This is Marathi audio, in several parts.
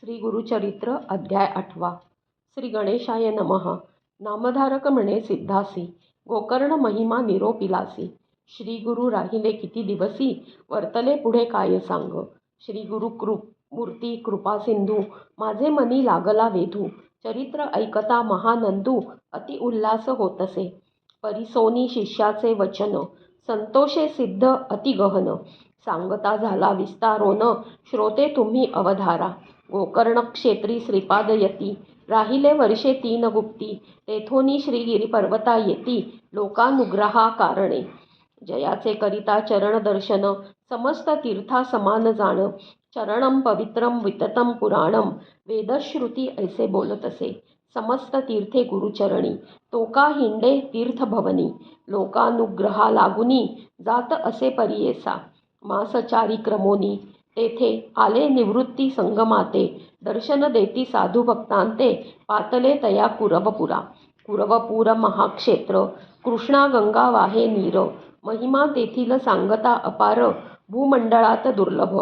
श्री गुरुचरित्र अध्याय 8. श्री गणेशाय नमः. नामधारक म्हणे सिद्धासी, गोकर्ण महिमा निरोपिलासी. श्री गुरु राहिले किती दिवसी, वर्तले पुढे काय सांग. श्री गुरु मूर्ती कृपा सिंधू, माझे मनी लागला वेधू. चरित्र ऐकता महानंदू, अति उल्हास होतसे. परिसोनी शिष्याचे वचन, संतोषे सिद्ध अति गहन. सांगता झाला विस्तारोन, श्रोते तुम्ही अवधारा. गोकर्ण क्षेत्री श्रीपाद यती, राहिले वर्षे 3 गुप्ती. तेथोनी श्रीगिरी पर्वता येती, लोकानुग्रहा कारणे. जयाचे करिता चरण दर्शन, समस्त तीर्था समान जाण. चरणम पवित्रम विततम पुराणम, वेदश्रुती ऐसे बोलतसे. समस्त तीर्थे गुरुचरणी, तोका हिंडे तीर्थभवनी. लोकानुग्रहा लागुनी, जात असे परियेसा. मासचारी क्रमोनी, तेथे आले निवृत्ती संगमाते. दर्शन देती साधू भक्तांते, पातले तया कुरवपुरा. कुरवपूर महाक्षेत्र, कृष्णा गंगा वाहे नीर. महिमा तेथील सांगता अपार, भूमंडळात दुर्लभ.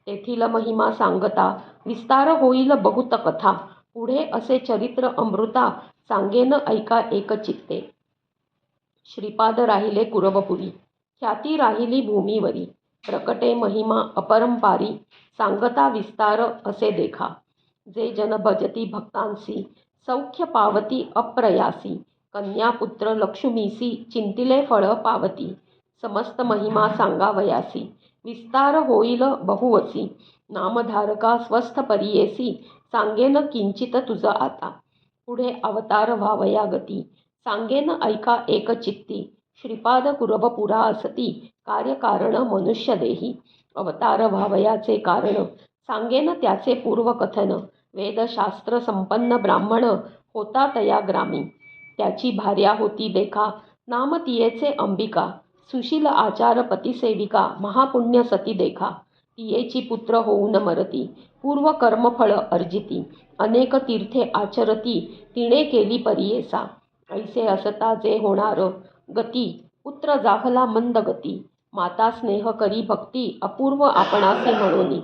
तेथील महिमा सांगता, विस्तार होईल बहुत कथा. पुढे असे चरित्र अमृता, सांगेन ऐका एकचित्ते. श्रीपाद राहिले कुरवपुरी, ख्याती राहिली भूमीवरी. प्रकटे महिमा अपरंपारी, सांगता विस्तार असे देखा. जे जन भजती भक्तांसी, सौख्य पावती अप्रयासी. कन्यापुत्र लक्ष्मीसी, चिंतिले फळ पावती. समस्त महिमा सांगावयासी, विस्तार होईल बहुवसी. नामधारका स्वस्थ परियेसी, सांगेन किंचित तुझ आता. पुढे अवतार व्हावया गती, सांगेन ऐका एकचित्ती. श्रीपाद कुरवपुरा असती, कार्यकारण मनुष्य देही. अवतार व्हावयाचे कारण, सांगेन त्याचे पूर्वकथन. वेदशास्त्र संपन्न ब्राह्मण, होता तया ग्रामी. त्याची भार्या होती देखा, नाम तियेचे अंबिका. सुशील आचार पतिसेविका, महापुण्य सती देखा. तियेची पुत्र होऊन मरती, पूर्व कर्मफळ अर्जिती. अनेक तीर्थे आचरती, तिने केली परियेसा. ऐसे असता जे होणार गती, पुत्र जाहला मंद गती. माता स्नेह करी भक्ती, अपूर्व आपणासी म्हणोनी.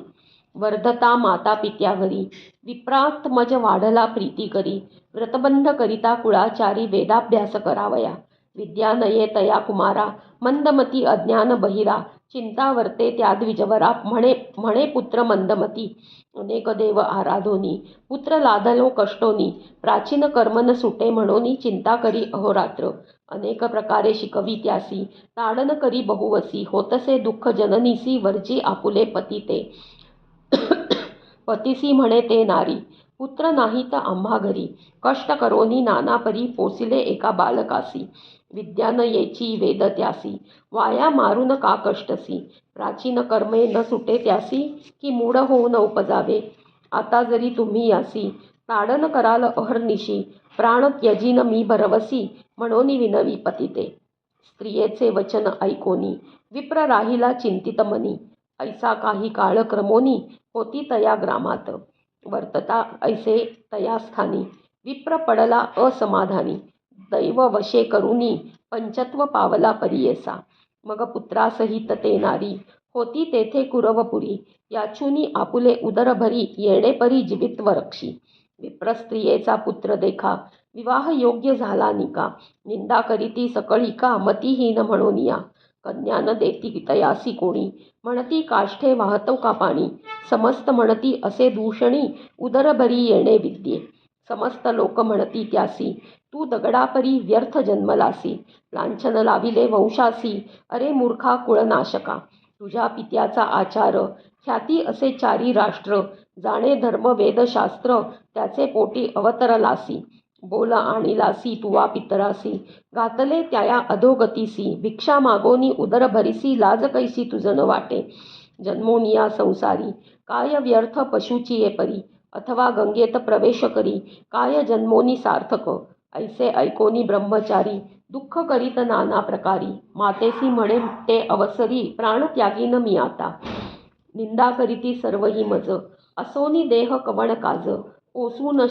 वर्धता माता पित्या घरी, विप्रात्मज वाढला प्रीती करी. व्रतबंध करिता कुळाचारी, वेदाभ्यास करावया. विद्या नये तया कुमारा, मंदमती अज्ञान बहिरा. चिंता वर्ते त्या द्विजवरा, म्हणे पुत्र मंदमती. अनेक देव आराधोनी, पुत्र लादलो कष्टोनी. प्राचीन कर्मन सुटे म्हणोनी, चिंता करी अहोरात्र. अनेक प्रकारे शिकवी त्यासी, ताडन करी बहुवसी. होतसे दुःख जननीसी, वर्जी आपुले पती ते. पतीसी म्हणे ते नारी, पुत्र नाही तर आम्हा घरी. कष्ट करोनी नाना परी, पोसिले एका बालकासी. विद्या न येची वेद त्यासी, वाया मारून का कष्टसी. प्राचीन कर्मे न सुटे त्यासी, की मूढ होऊन उपजावे. आता जरी तुम्ही यासी, ताडन कराल अहर्निशी. प्राण त्यजीन मी भरवसी, म्हणोनी विनवी पती ते. स्त्रियेचे वचन ऐकोनी, विप्र राहिला चिंतित मनी. ऐसा काही काळ क्रमोनी, होती तया ग्रामात. वर्तता ऐसे तया स्थानी, विप्र पडला असमाधानी. दैव वशे करुनी, पंचत्व पावला परियेसा. मग पुत्रासहित ते नारी, होती तेथे कुरवपुरी. याचुनी आपुले उदर भरी, येणे परी जीवित्व रक्षी. विप्र स्त्रियेचा पुत्र देखा, विवाह योग्य झाला निका. निंदा करीती सकळिका, मतिहीन म्हणूनिया. कन्या न देती तयासी कोणी, म्हणती काष्ठे वाहतो का पाणी. समस्त म्हणती असे दूषणी, उदरभरी येणे विद्ये. समस्त लोक म्हणती त्यासी, तू दगडापरी व्यर्थ जन्मलासी. लांछन लाविले वंशासी, अरे मूर्खा कुळनाशका. तुझ्या पित्याचा आचार, ख्याती असे चारी राष्ट्र. जाणे धर्म वेदशास्त्र, त्याचे पोटी अवतरलासी. बोल आणिलासी तुवा पितरासी, घातले त्याया अधोगतीसी. भिक्षा मागोनी उदर भरिसी, लाज कैसी तुझन वाटे. जन्मोनिया संसारी, काय व्यर्थ पशुची ये परी. अथवा गंगेत प्रवेश करी, काय जन्मोनी सार्थक. ऐसे ऐकोनी ब्रह्मचारी, दुःख करीत नाना प्रकारी. मातेसी म्हणे ते अवसरी, प्राण त्यागीन मी आता. निंदा करीती सर्व ही मज, असोनी देह कवण काज. पोसू न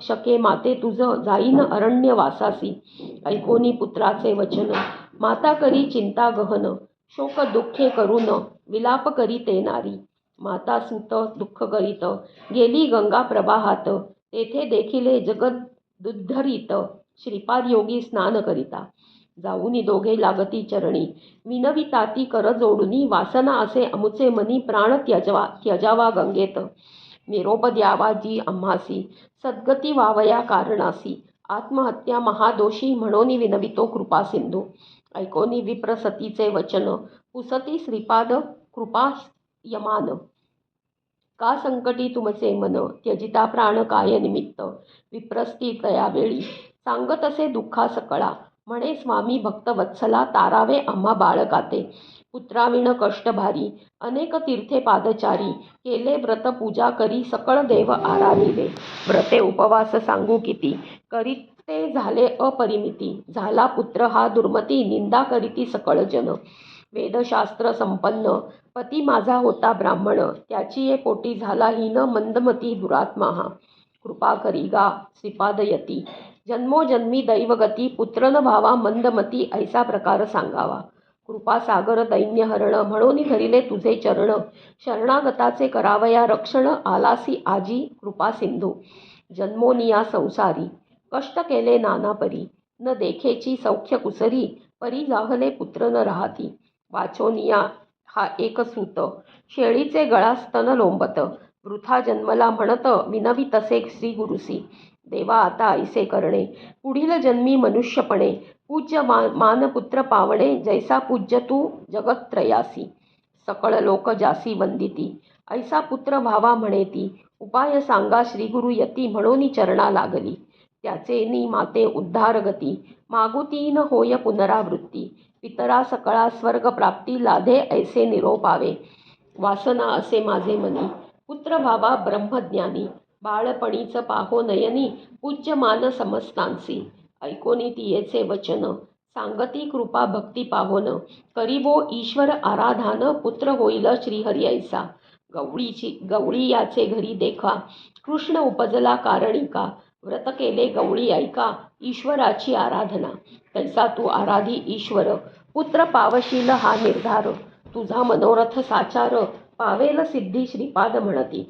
शके माते तुझ, जाईन अरण्य वासासी. ऐकोनी पुत्राचे वचन, माता करी चिंता गहन. शोक दुःखे करून, विलाप करी ते नारी. माता सुत दुःख करीत गेली गंगा प्रवाहात, तेथे देखिले जगदुद्धरित श्रीपाद योगी स्नान करिता. जाऊनी दोघे लागती चरणी विनविताती कर जोडुनी, वासना असे अमुचे मनी प्राण त्यजावा गंगेत. निरोप द्यावा जी आम्हासी सद्गती वावया कारणासी, आत्महत्या महादोषी म्हणून विनवितो कृपा सिंधू. ऐकोनी विप्र सतीचे वचन पुसती श्रीपाद कृपा यमान. का संकटी तुमचे मन त्यजिता प्राण काय निमित्त, विप्रस्ती तयावेळी सांगत असे दुःखा सकळा. म्हणे स्वामी भक्त वत्सला तारावे आम्हा बाळकाते, पुत्राविण कष्ट भारी अनेक तीर्थे पादचारी. केले व्रत पूजा करी सकळ देव आराधिले, व्रते उपवास सांगू किती करीते झाले अपरिमिती. झाला पुत्र हा दुर्मती निंदा करीती सकळ जन, वेदशास्त्र संपन्न पती माझा होता ब्राह्मण. त्याची ये पोटी झाला हीन मंदमती दुरात्मा हा. कृपा करी गा श्रीपादयती जन्मोजन्मी दैवगती, पुत्र न भावा मंदमती ऐसा प्रकार सांगावा. कृपासागर दैन्यहरण म्हणून धरिले तुझे चरण, शरणागताचे करावया रक्षण आलासी आजी कृपा सिंधू. जन्मोनिया संसारी कष्ट केले नाना परी, न देखेची सौख्य कुसरी परी जाहले पुत्र न राहती. वाचोनिया हा एक सूत शेळीचे गळा स्तन लोंबत, वृथा जन्मला म्हणत विनवी तसे श्री गुरुसी. देवा आता ऐसे करणे पुढील जन्मी मनुष्यपणे, पूज्य मानपुत्र पावणे जैसा पूज्य तू जगत्त्रयासी. सकळ लोक जासी वंदिती ऐसा पुत्र भावा म्हणेती, उपाय सांगा श्री गुरु यती म्हणून चरणा लागली. त्याचे नी माते उद्धार गती मागुतीन होय पुनरावृत्ती. पितरा सकळा स्वर्ग प्राप्ती लाधे ऐसे निरोपावे. वासना असे माझे मनी पुत्र भावा ब्रह्मज्ञानी, बाळपणीच पाहो नयनी पूज्य मान समस्तांसी. ऐकोनी तियेचे वचन सांगती कृपा भक्ती पाहोन, करीबो ईश्वर आराधान पुत्र होईल श्रीहरी ऐसा. गवळी याचे घरी देखा कृष्ण उपजला कारणिका, व्रत केले गवळी ऐका ईश्वराची आराधना. तैसा तू आराधी ईश्वर पुत्र पावशील हा निर्धार, तुझा मनोरथ साचार पावेल सिद्धी श्रीपाद म्हणती.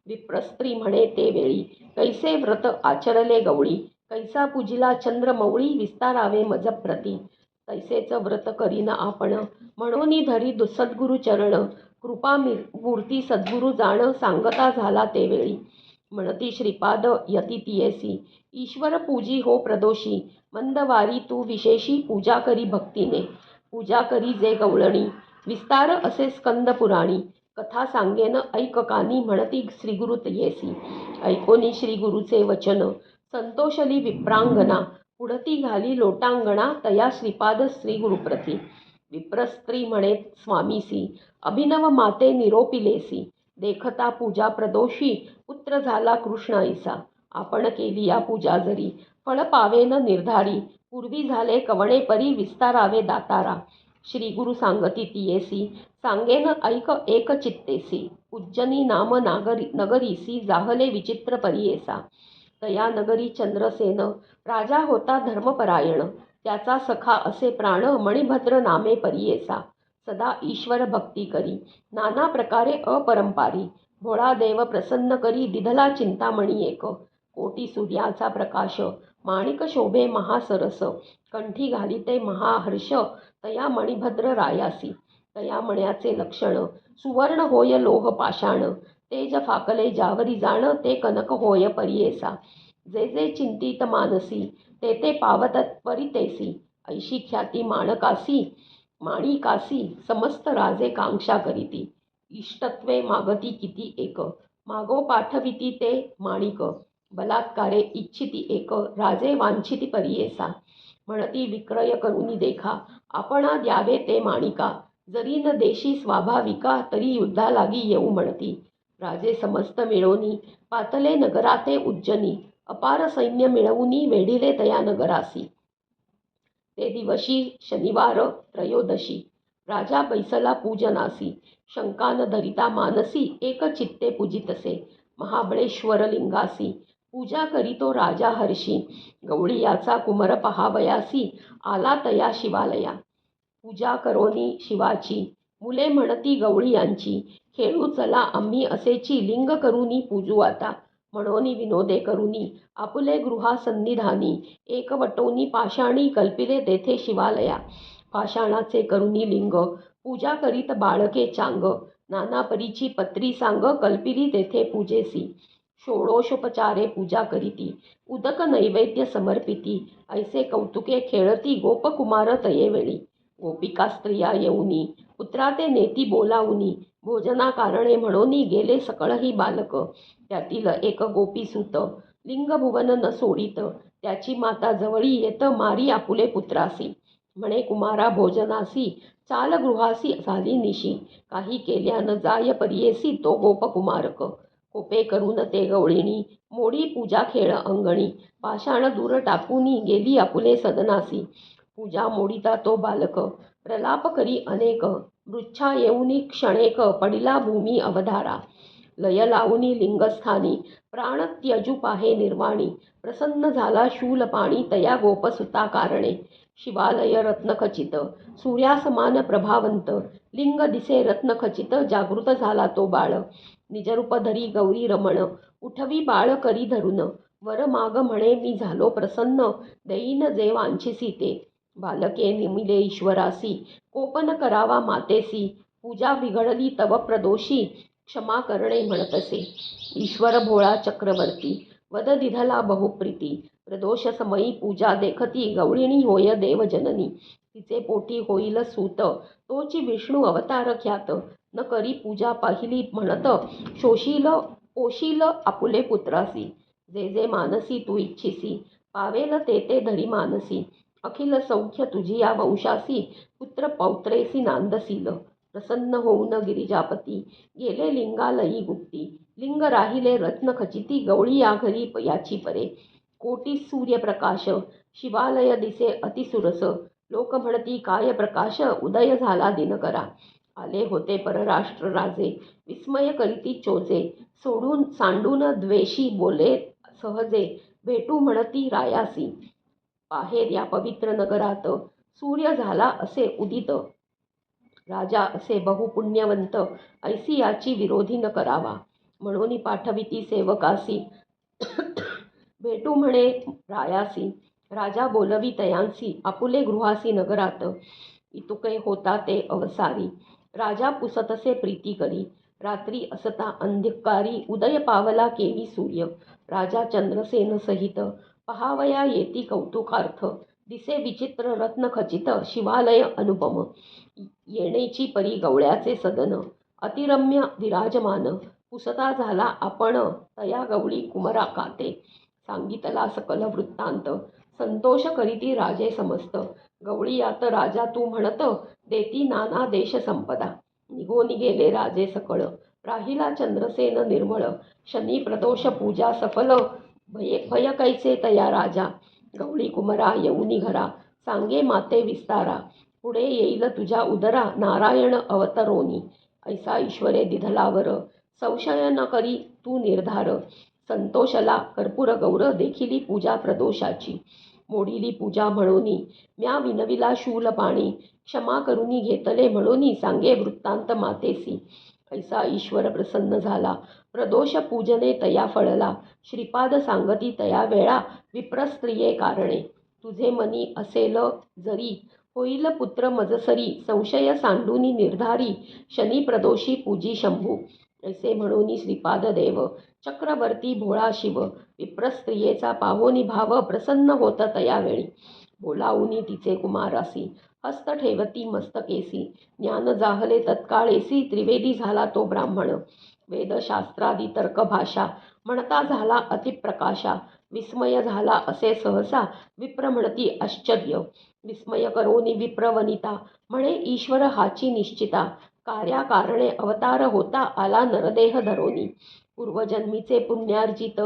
विप्रस्त्री म्हणे ते वेळी कैसे व्रत आचरले गवळी, कैसा पूजिला चंद्रमौळी विस्तारावे मज प्रती. तैसेच व्रत करीन आपण म्हणून धरी सद्गुरु चरण, कृपा मूर्ती सद्गुरु जाण सांगता झाला ते वेळी. म्हणती श्रीपाद यती तियेसी ईश्वर पूजी हो प्रदोषी, मंदवारी तू विशेषी पूजा करी भक्तीने. पूजा करी जे गवळणी विस्तार असे स्कंद पुराणी, कथा सांगेन ऐक कानी म्हणती श्रीगुरु तियेसी. ऐकोनी श्रीगुरुचे वचन संतोषली विप्रांगना, पुढती घाली लोटांगणा तया श्रीपाद श्रीगुरुप्रती. विप्रस्त्री म्हणे स्वामीसी अभिनव माते निरोपिलेसी, देखता पूजा प्रदोषी पुत्र झाला कृष्ण ऐसा. आपण केली या पूजा जरी फळ पावेन निर्धारी, पूर्वी झाले कवणे परी विस्तारावे दातारा. श्री गुरु सांगती तियेसी सांगेन ऐक एक चित्तेसी, उज्जनी नाम नगरीसी जाहले विचित्र परियेसा. तया नगरी चंद्रसेन राजा होता धर्मपरायण, त्याचा सखा असे प्राण मणिभद्र नामे परियेसा. सदा ईश्वर भक्ती करी नाना प्रकारे अपरंपारी, भोळा देव प्रसन्न करी दिधला चिंतामणी एक. कोटी सूर्याचा प्रकाश माणिक शोभे महासरस, कंठी घालिते महाहर्ष तया मणिभद्र रायासी. तया मण्याचे लक्षण सुवर्ण होय लोह पाषाण, तेज फाकले ज्यावरी जाण ते कनक होय परियेसा. जे जे चिंतित मानसी ते ते पावत त्वरितेसी, ऐशी ख्याती माणिकासी समस्त राजे कांक्षा करीती. इष्टत्वे मागती किती एक, मागो पाठविती ते माणिक. बलात्कारे इच्छिती एक, राजे वांछिती परियेसा. म्हणती विक्रय करुनी देखा आपणा द्यावे ते माणिका, जरी न देशी स्वाभाविका तरी युद्धा लागी येऊ म्हणती. राजे समस्त मिळवूनी पातले नगराते उज्जनी, अपार सैन्य मिळवूनी वेढिले तया नगरासी. ते दिवशी शनिवार त्रयोदशी राजा बैसला पूजनासी, शंका न धरिता मानसी एक चित्ते पूजितसे. महाबळेश्वर लिंगासी पूजा करीतो राजा हर्षी, गवळी याचा कुमर पहावयासी आला तया शिवालया. पूजा करोनी शिवाची मुले म्हणती गवळी यांची, खेळू चला आम्ही असेची लिंग करुनी पूजू आता. म्हणोनी विनोदे करुनी आपुले गृहा सन्निधानी, एकवटोनी पाषाणी कल्पिले तेथे शिवालया. पाषाणाचे करुनी लिंग पूजा करीत बाळके चांग, नाना परीची पत्री सांग कल्पिली तेथे पूजेसी. षोडशोपचारे पूजा करीती, उदक नैवेद्य समर्पिती, ऐसे कौतुके खेळती गोपकुमार तयेवेळी. गोपिका स्त्रिया येऊनी पुत्रा ते नेती बोलावूनी, भोजना कारणे म्हणोनी गेले सकळही बालक. त्यातील एक गोपीसूत लिंग भुवन न सोडित, त्याची माता जवळी येत मारी आपुले पुत्रासी. म्हणे कुमारा भोजनासी चाल गृहासी झाली निशी, काही केल्या न जाय परियेसी तो गोपकुमारक. कोपे करून ते गवळिणी मोडी पूजा खेळ अंगणी, पाषाण दूर टाकूनी गेली आपुले सदनासी. पूजा मोडिता तो बालक प्रलाप करी अनेक, मृच्छा येऊनी क्षणेक पडिला भूमी अवधारा. लय लावूनी लिंगस्थानी प्राण त्यजू पाहे निर्वाणी, प्रसन्न झाला शूलपाणी तया गोपसुता कारणे. शिवालय रत्नखचित सूर्यासमान प्रभावंत, लिंग दिसे रत्नखचित जागृत झाला तो बाळ. निजरूप धरी गौरी रमण उठवी बाळ करी धरून, वर माग म्हणे मी झालो प्रसन्न देईन जे वांछिसी ते. बालके निमिले ईश्वरासी कोपन करावा मातेसी, पूजा बिघडली तव प्रदोषी क्षमा करणे म्हणतसे. ईश्वर भोळा चक्रवर्ती वद दिधला बहुप्रीती, प्रदोष समयी पूजा देखती गवळिणी होय देवजननी. तिचे पोटी होईल सूत तोची विष्णू अवतार ख्यात, न करी पूजा पाहिली म्हणत शोषील पोशील आपुले पुत्रासी. जे जे मानसी तू इच्छिसी पावेल ते ते धरी मानसी, अखिल सौख्य तुझी या वंशासी पुत्र पौत्रेसी नांदसील. प्रसन्न होऊन गिरिजापती गेले लिंगालयी गुप्ती, लिंग राहिले रत्नखचिती गवळी या घरी याची परे. कोटी सूर्यप्रकाश शिवालय दिसे अतिसुरस, लोक म्हणती काय प्रकाश उदय झाला दिनकरा. आले होते परराष्ट्र राजे विस्मय करीती चोजे, सोडून सांडून द्वेषी बोले सहजे भेटू म्हणती रायासी. बाहेर या पवित्र नगरात सूर्य झाला असे उदित, राजा असे बहुपुण्यवंत ऐसी याची विरोधी न करावा. म्हणून पाठविती सेवकासी भेटू म्हणे रायासी. राजा बोलवी तयांसी आपुले गृहासी नगरात, इतुके होता ते अवसारी. राजा पुसतसे प्रीती करी, रात्री असता अंधकारी उदय पावला केवी सूर्य. राजा चंद्रसेन सहित पहावया येती कौतुकार्थ, दिसे विचित्र रत्नखचित शिवालय अनुपम. येणेची परी गवळ्याचे सदन अतिरम्य विराजमान, पुसता झाला आपण तया गवळी कुमरा काते. सांगितला सकल वृत्तांत संतोष करीती राजे समस्त, गवळी यात राजा तू म्हणत देती नाना देश संपदा. निघोन गेले राजे सकळ राहिला चंद्रसेन निर्मळ, शनी प्रदोष पूजा सफल भय कैसे तया राजा. गवळी कुमरा येऊनी घरा सांगे माते विस्तारा, पुढे येईल तुझ्या उदरा नारायण अवतरोनी. ऐसा ईश्वरे दिधलावर संशय न करी तू निर्धार, संतोषला कर्पूर गौर देखिली पूजा प्रदोषाची. मोडीली पूजा म्हणोनी म्या विनविला शूलपाणी, क्षमा करुनी घेतले म्हणोनी सांगे वृत्तांत मातेसी. ऐसा ईश्वर प्रसन्न झाला प्रदोष पूजने तया फळला, श्रीपाद सांगती तया वेळा विप्रस्त्रिये कारणे. तुझे मनी असेल जरी होईल पुत्र मजसरी, संशय सांडूनी निर्धारी शनी प्रदोषी पूजी शंभू. ऐसे म्हणून श्रीपाद देव चक्रवर्ती भोळा शिव, विप्रस्त्रियेचा पाहोनी भाव प्रसन्न होत तयावेळी. बोलावूनी तिचे कुमारासी हस्त ठेवती मस्तकेसी, ज्ञान जाहले तत्काळेसी त्रिवेदी झाला तो ब्राह्मण. वेदशास्त्रादी तर्क भाषा म्हणता झाला अतिप्रकाशा, विस्मय झाला असे सहसा विप्र म्हणती आश्चर्य. विस्मय करोनी विप्रवनिता म्हणे ईश्वर हाची निश्चिता, कार्याकारणे अवतार होता आला नरदेह धरोनी. पूर्वजन्मीचे पुण्यार्जित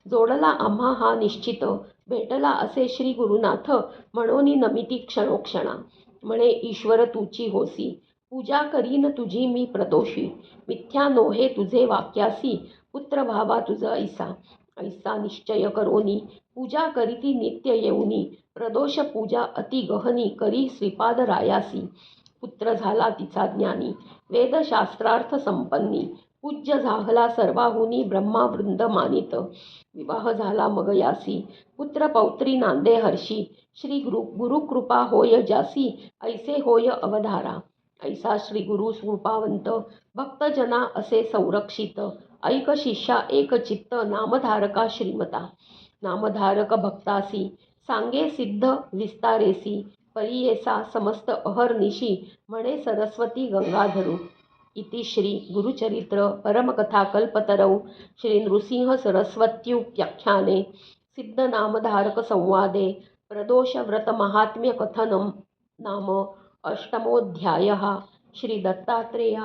जोडला आम्हा हा निश्चित, भेटला असे श्री गुरुनाथ म्हणोनी नमिती क्षणोक्षणा. म्हणे ईश्वर तुची होसी पूजा करीन तुझी मी प्रदोषी, मिथ्या नोहे तुझे वाक्यासी पुत्र भावा तुझ ऐसा. ऐसा निश्चय करोनी पूजा करीती नित्य येऊनी, प्रदोष पूजा अति गहनी करी श्रीपाद रायासी. पुत्र झाला तिचा ज्ञानी, वेदशास्त्रार्थ संपन्नी, पूज्य झाला सर्वाहुनी ब्रह्मावृंद मानित. विवाह झाला मग यासी, पुत्र पौत्री नांदे हर्षी, श्री गुरुकृपा होय जासी, ऐसे होय अवधारा. ऐसा श्री गुरु कृपावंत, भक्तजना असे संरक्षित, ऐक शिष्या एक चित्त, नामधारका श्रीमता. नामधारक भक्तासी सांगे सिद्ध विस्तारेसी, परियेसा समस्त अहर्निशी, म्हणे सरस्वती गंगाधरू. इति श्री गुरुचरित्र परमकथा कल्पतरौ श्री नृसिंह सरस्वत्युपाख्याने सिद्धनामधारक संवादे प्रदोषव्रत महात्म्य कथनं नाम अष्टमोऽध्यायः. श्री दत्तात्रेय